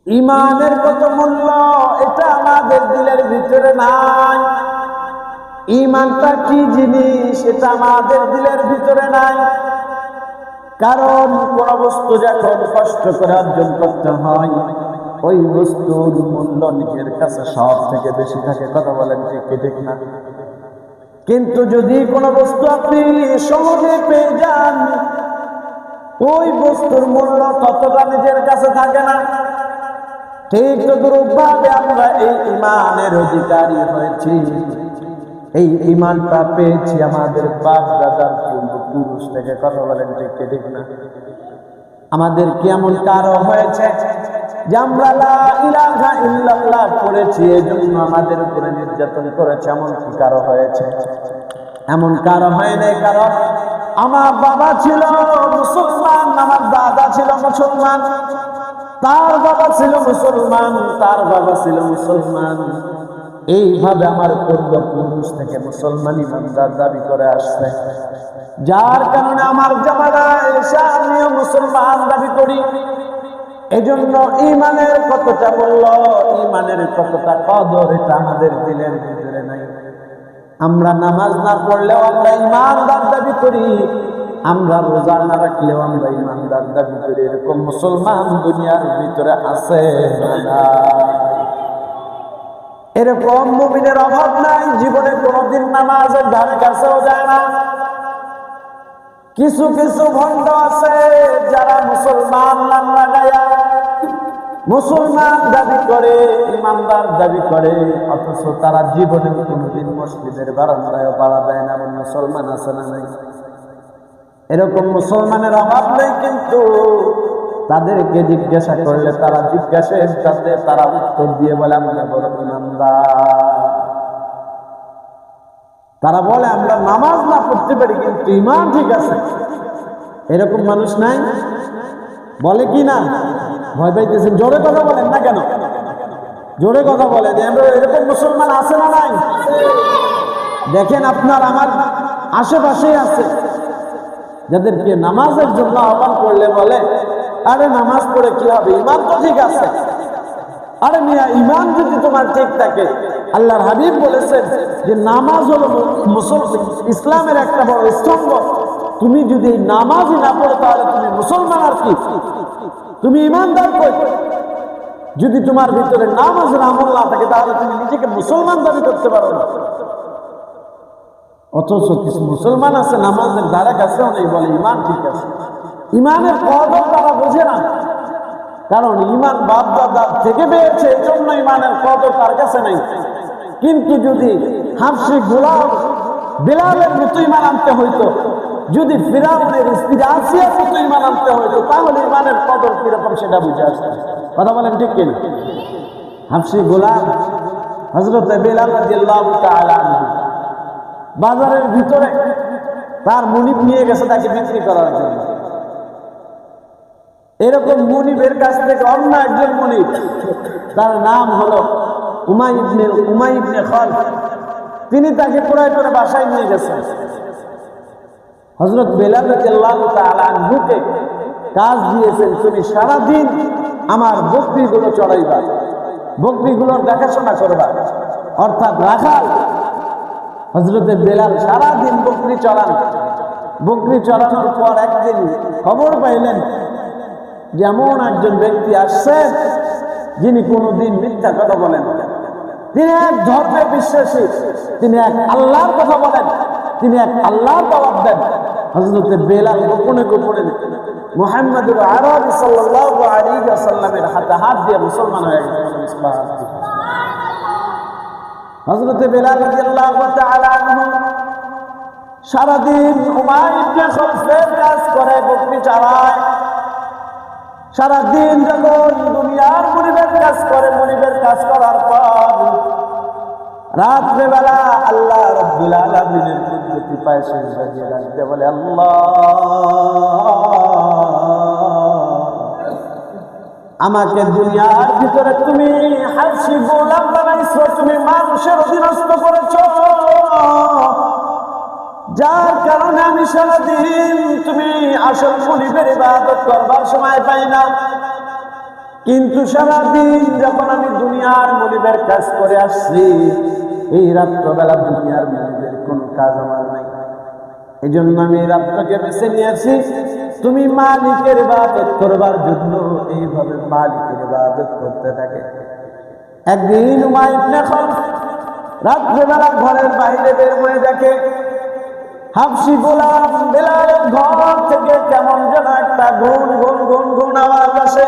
ইমানের কত মূল্য এটা আমাদের দিলের ভিতরে নাই। ইমানটা কি জিনিস এটা আমাদের দিলের ভিতরে নাই। কারণ কোন বস্তু যখন কষ্ট করে অর্জন করতে হয় ওই বস্তুর মূল্য নিজের কাছে সব থেকে বেশি থাকে। কথা বলেন ঠিক না? কিন্তু যদি কোনো বস্তু আপনি সহজে পেয়ে যান ওই বস্তুর মূল্য ততটা নিজের কাছে থাকে না। ঠিক তদ্রূপভাবে আমরা এই ইমানের অধিকারী হয়েছি, এই ইমানটা পেয়েছি আমাদের বাপ দাদার পূর্বপুরুষ থেকে। কথা বলেন ঠিক না? আমাদের কি এমন কারো হয়েছে যে আমরা লা ইলাহা ইল্লাল্লাহ পড়েছি এজন্য আমাদের উপরে নির্যাতন করেছে? এমন কি কারো হয়েছে? এমন কারো হয় নাই। কারণ আমার বাবা ছিল মুসলমান, আমার দাদা ছিল মুসলমান, তার বাবা ছিল মুসলমান, তার বাবা ছিল মুসলমান। এইভাবে আমার পূর্বপুরুষ থেকে মুসলমান ইমানদার দাবি করে আসছে, যার কারণে আমার জামানায় এসে আমিও মুসলমান দাবি করি। এজন্য ইমানের কতটা মূল্য, ইমানের কতটা কদর এটা আমাদের দিলের ভিতরে নাই। আমরা নামাজ না পড়লেও আমরা ইমানদার দাবি করি, আমরা রোজা না রাখলেও আমরা ইমানদার দাবি করি। এরকম মুসলমান দুনিয়ার ভিতরে আছে না? এরকম মুমিনের অভাব নাই জীবনে কোনোদিন নামাজের ধারে কাছেও যায় না। কিছু কিছু ভণ্ড আছে যারা মুসলমান নাম লাগায়া মুসলমান দাবি করে, ইমানদার দাবি করে, অথচ তারা জীবনে কোনোদিন মসজিদের বারান্দায় পাড়া দেয় না। এমন মুসলমান আছে না নাই? এরকম মুসলমানের অভাব নেই, কিন্তু তাদেরকে জিজ্ঞাসা করলে তারা জিজ্ঞাসার সাথে তারা উত্তর দিয়ে বলে আমরা বড় ইমানদার। তারা বলে আমরা নামাজ না পড়তে পারি কিন্তু ইমান ঠিক আছে। এরকম মানুষ নাই? বলে কি না? ভয় পাইতেছেন? জোরে কথা বলেন না কেন? জোরে কথা বলেন। এরকম মুসলমান আছে না নাই? দেখেন আপনার আমার আশেপাশেই আছে, যাদেরকে নামাজের জন্য আহ্বান করলে বলে আরে নামাজ পড়ে কি হবে, ইমান তো ঠিক আছে। আরে মিয়া, ইমান যদি তোমার ঠিক থাকে, আল্লাহর হাবিব বলেছেন যে নামাজ হলো ইসলামের একটা বড় স্তম্ভ। তুমি যদি নামাজই না পড়ো তাহলে তুমি মুসলমান আর কি? তুমি ইমানদার কই? যদি তোমার ভিতরে নামাজের আমল না থাকে তাহলে তুমি নিজেকে মুসলমান দাবি করতে পারো না। অথচ কিছু মুসলমান আছে নামাজের ধারে কাছেও নেই, বলে ইমান ঠিক আছে। ইমানের কদর তারা বোঝে না, কারণ ইমান বাপ দাদার থেকে পেয়েছে, এই জন্য ইমানের কদর তার কাছে নেই। কিন্তু যদি হাফসি গোলাম বিলালের মতো ইমান আনতে হইতো, যদি ফিরাউনের স্ত্রী আসিয়ার মতো ইমান আনতে হইতো, তাহলে ইমানের কদর কিরকম সেটা বুঝে আসতো। কথা বলেন ঠিক কিনা? হাফসি গোলাম হযরত বিলাল রাদিয়াল্লাহু তাআলা আনহু বাজারের ভিতরে তার মুনিব নিয়ে গেছে তাকে বিক্রি করার জন্য। এরকম মুনিবের কাছ থেকে অন্য একজন মুনিব, তার নাম হলো উমাই ইবনে খালদ, তিনি তাকে ক্রয় করে বাসায় নিয়ে গেছেন। হযরত বিলাল রাদিয়াল্লাহু তাআলা আনহুকে কাজ দিয়েছেন, তুমি সারাদিন আমার বকরিগুলো চড়াইবা, বকরিগুলোর দেখাশোনা করবা, অর্থাৎ রাখাল। হযরতে বিলাল সারাদিন বকরি চড়ান। বকরি চড়ানোর পর একদিন খবর পাইলেন যেমন একজন ব্যক্তি আসছেন যিনি কোনোদিন মিথ্যা কথা বলেন, তিনি এক ধর্মে বিশ্বাসী, তিনি এক আল্লাহর কথা বলেন, তিনি এক আল্লাহর দাওয়াত দেন। হযরতে বিলাল গোপনে গোপনে মুহাম্মদুর আরবি সাল্লাল্লাহু আলাইহি ওয়াসাল্লামের হাতে হাত দিয়ে মুসলমান হয়ে গেলেন। হযরতে বিলাল রাদিয়াল্লাহু তাআলা আনহু সারাদিন উমাইর ইবনে খালদের কাজ করে, বকরি চালায়। সারাদিন যখন দুনিয়ার মুনিবের কাজ করে, মুনিবের কাজ করার পর রাত্রেবেলা আল্লাহ রাব্বুল আলামিনের কুদরতি পায়ে সিজদা দিয়ে রাখতে বলে আল্লাহ, আমাকে দুনিয়ার ভিতরে তুমি হাবশী গোলাম বানাইছো, তুমি মানুষের অধীনস্থ করেছো, যার কারণে আমি সারাদিন তুমি আসল মুনিবের ইবাদত করবার সময় পাই না। কিন্তু সারাদিন যখন আমি দুনিয়ার মনিবের কাজ করে আসছি, এই রাত্রবেলা দুনিয়ার মনিবের কোনো কাজ আমার নাই। এই জন্য আমি রাত্রকে বেছে নিয়েছি তুমি মালিকের ইবাদত করবার জন্য। এইভাবে মালিকের ইবাদত করতে থাকে। একদিন উমাইর ইবনে খালফ রাত্রেবেলা ঘরের বাইরে বের হয়ে দেখে হাবশী গোলাম বেলালের ঘর থেকে কেমন যেন একটা গুন গুন গুন গুন আওয়াজ আসে।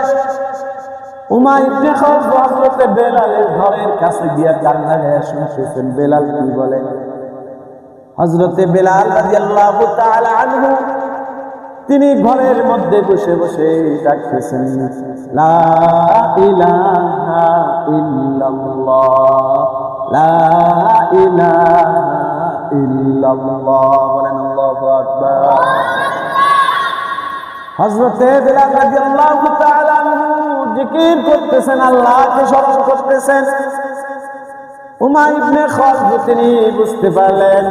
উমাইর ইবনে খালফ হযরত বেলালের ঘরের কাছে গিয়ে কান লাগায়া শুনতেছেন বেলাল কি বলে। হযরত বেলাল রাদিয়াল্লাহু তাআলা আনহু তিনি ঘরের মধ্যে বসে বসে ডাকতেছেন, লা ইলাহা ইল্লাল্লাহ, লা ইলাহা ইল্লাল্লাহ। বলেন আল্লাহু আকবার। হযরত বেলাল রাদিয়াল্লাহু তাআলা আনহু জিকির করতেছেন, আল্লাহকে স্মরণ করতেছেন। উমাইর ইবনে খালফ তিনি বুঝতে পারলেন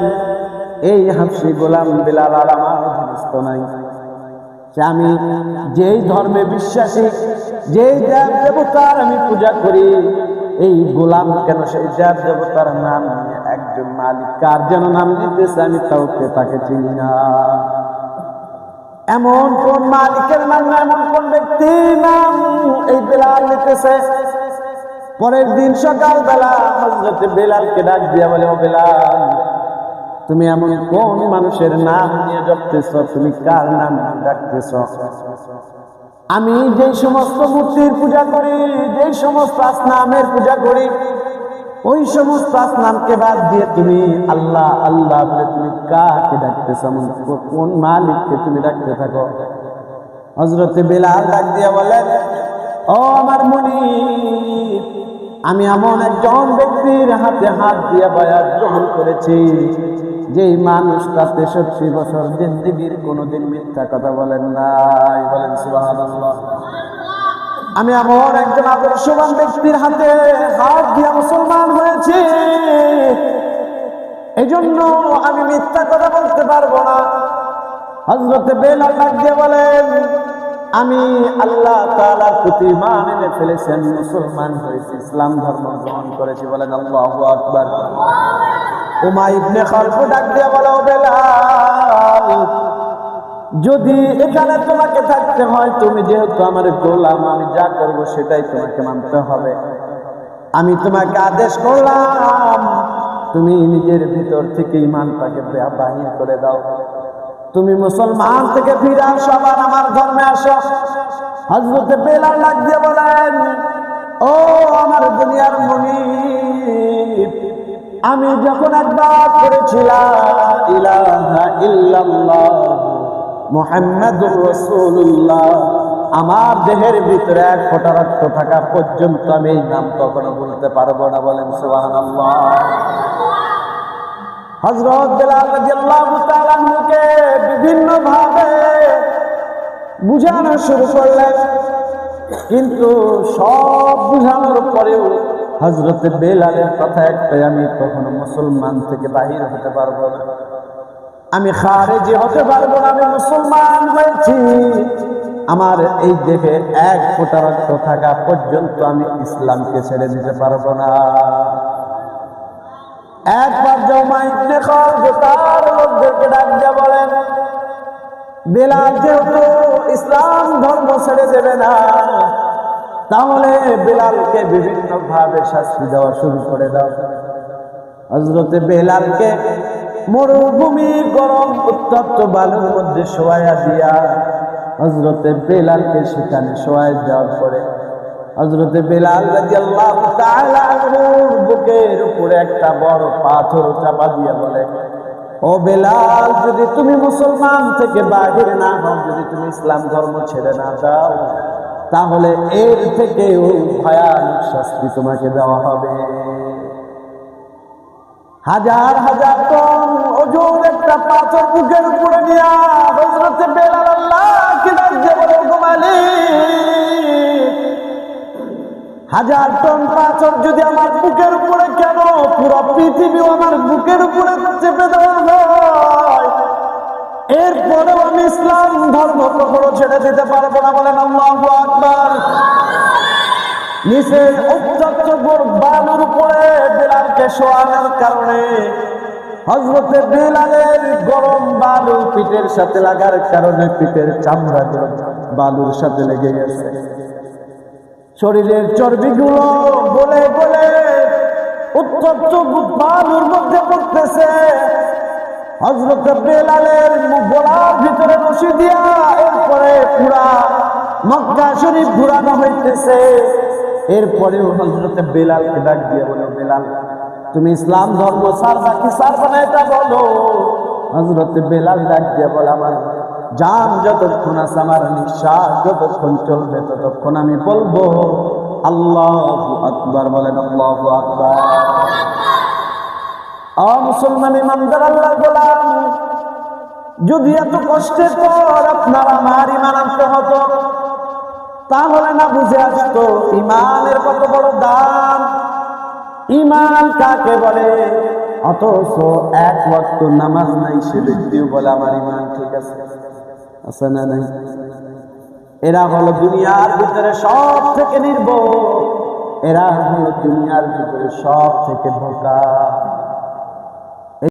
এই হাবশী গোলাম বেলাল আর আমার অধীনস্থ নাই। যে আমি যেই ধর্মে বিশ্বাসী, যেই দেব দেবতার আমি পূজা করি, এই গোলাম কেন সেই দেব দেবতার নাম নিয়ে একজন মালিক কার যেন নাম নিতেছে, আমি তাকে চিনি না। এমন কোন মালিকের নাম না, এমন কোন ব্যক্তির নাম এই বেলাল নিতেছে। পরের দিন সকালবেলা হযরত বেলালকে ডাক দিয়া বলে, ও বেলাল, তুমি এমন কোন মানুষের নাম নিয়ে জপতেছ, তুমি কার নাম ডাকতেছ? আমি যেই সমস্ত মূর্তির পূজা করি, যেই সমস্ত আসনামের পূজা করি, ওই সমস্ত আসনামকে বাদ দিয়ে তুমি আল্লাহ আল্লাহ বলে তুমি কাকে ডাকতেছ? কোন মালিককে তুমি ডাকতে থাকো? হযরত বেলাল ডাক দিয়া বলেন, ও আমার মুনিব, আমি এমন একজন ব্যক্তির হাতে হাত দিয়া বায়াত গ্রহণ করেছি যেই মানুষটা 63 বছর জিন্দেগির কোনোদিন মিথ্যা কথা বলেন নাই। বলেন সুবহানাল্লাহ। আমি এমন একজন আদর্শবান ব্যক্তির হাতে হাত দিয়া মুসলমান হয়েছি, এই জন্য আমি মিথ্যা কথা বলতে পারবো না। হযরত বেলাল ডাক দিয়ে বলেন, আমি আল্লাহ তাআলার প্রতি ঈমান এনে ফেলেছেন, মুসলমান হয়েছি, ইসলাম ধর্ম গ্রহণ করেছি। বলেন আল্লাহু আকবার। উমাইর ইবনে খালফ ডাক দিয়ে বলে, ও বেলাল, যদি এখানে তোমাকে থাকতে হয়, তুমি যেহেতু আমার গোলাম, আমি যা করব সেটাই তোমাকে মানতে হবে। আমি তোমাকে আদেশ করলাম তুমি নিজের ভিতর থেকে ঈমানটাকে বাহির করে দাও, তুমি মুসলমান থেকে ফিরে আসো, আবার আমার ধর্মে আসো। হযরত বেলাল ডাক দিয়ে বলেন, ও আমার দুনিয়ার মুনিব, আমি যখন একবার করেছিলাম ইলাহা ইল্লাল্লাহ মুহাম্মাদুর রাসূলুল্লাহ, আমার দেহের ভিতরে এক ফোঁটা রক্ত থাকা পর্যন্ত আমি এই নাম কখনো বলতে পারবো না। বলেন সুবহানাল্লাহ। হযরত বেলাল রাদিয়াল্লাহু তাআলা আনহুকে বিভিন্ন ভাবে বুঝানো শুরু করলেন, কিন্তু সব বুঝানোর পরেও হযরত বেলালের কথা একটাই, আমি কখনো মুসলমান থেকে বাহির হতে পারবো না, আমি খারেজি হতে পারবো না। আমি মুসলমান হয়েছি, আমার এই দেহে এক ফোঁটা রক্ত থাকা পর্যন্ত আমি ইসলামকে ছেড়ে দিতে পারবো না। একবার উমাইর ইবনে খালফ তার লোকদেরকে ডাক দিয়ে বলেন, বেলাল যেহেতু ইসলাম ধর্ম ছেড়ে দেবে না, তাহলে বেলালকে বিভিন্ন ভাবে শাস্তি দেওয়া শুরু করে দাও। হযরত বেলালকে মরুভূমির গরম উত্তপ্ত বালুর মধ্যে শোয়াইয়া দিয়া হযরত বেলালকে সেখানে শোয়াই দেওয়ার পরে হযরত বেলাল রাদিয়াল্লাহু তাআলা আনহুর বুকের উপরে একটা বড় পাথর চাপা দিয়ে বলে, ও বেলাল, যদি তুমি মুসলমান থেকে বাহির না হও, যদি তুমি ইসলাম ধর্ম ছেড়ে না দাও, তাহলে এর থেকেও ভয়ানক শাস্তি তোমাকে দেওয়া হবে। হাজার হাজার টন ওজন একটা পাথর বুকের উপরে নিয়ে হযরত বেলাল আল্লাহকে ডাক দিয়ে বলে, ওগো মালিক, হাজার টন পাথর যদি আমার বুকের উপরে, কেন পুরো পৃথিবীও আমার বুকের উপরে চেপে দেওয়া হয়, এরপরেও আমি ইসলাম ধর্ম কখনো ছেড়ে দিতে পারবো না, বলেন আল্লাহু আকবার। নিচের উত্তপ্ত বালুর উপরে বেলালকে শোয়ানোর কারণে হযরতে বেলালের গরম বালু পিঠের সাথে লাগার কারণে পিঠের চামড়াগুলো বালুর সাথে লেগে গেছে, শরীরের চর্বিগুলো গলে গলে উত্তপ্ত বালুর মধ্যে পড়তেছে। হযরত বেলালের গলার ভিতরে রশি দিয়া এরপরে পুরা মক্কা শরীফ ঘুরানো হইতেছে। এরপরেও হযরত বেলালকে ডাক দিয়ে বলে, বেলাল তুমি ইসলাম ধর্ম ছাড়বা কি ছাড়বা না এটা বলো। হযরত বেলাল ডাক দিয়ে বলে, আমার জান যতক্ষণ আছে, আমার নিঃশ্বাস যতক্ষণ চলবে ততক্ষণ আমি বলবো আল্লাহু আকবার, বলেন আল্লাহু আকবার। মুসলমান ইমানদার আল্লাহর গোলাম, যদি এত কষ্টের পর আপনার আমার ইমান আনতে হতো তাহলে না বুঝে আসতো ইমানের কত বড় দাম, ইমান কাকে বলে। অথচ এক ওয়াক্ত নামাজ নাই সে ব্যক্তিও বলে আমার ইমান ঠিক আছে, আছে না নাই? এরা হলো দুনিয়ার ভিতরে সব থেকে নির্বোধ, এরা হলো দুনিয়ার ভিতরে সব থেকে বোকা।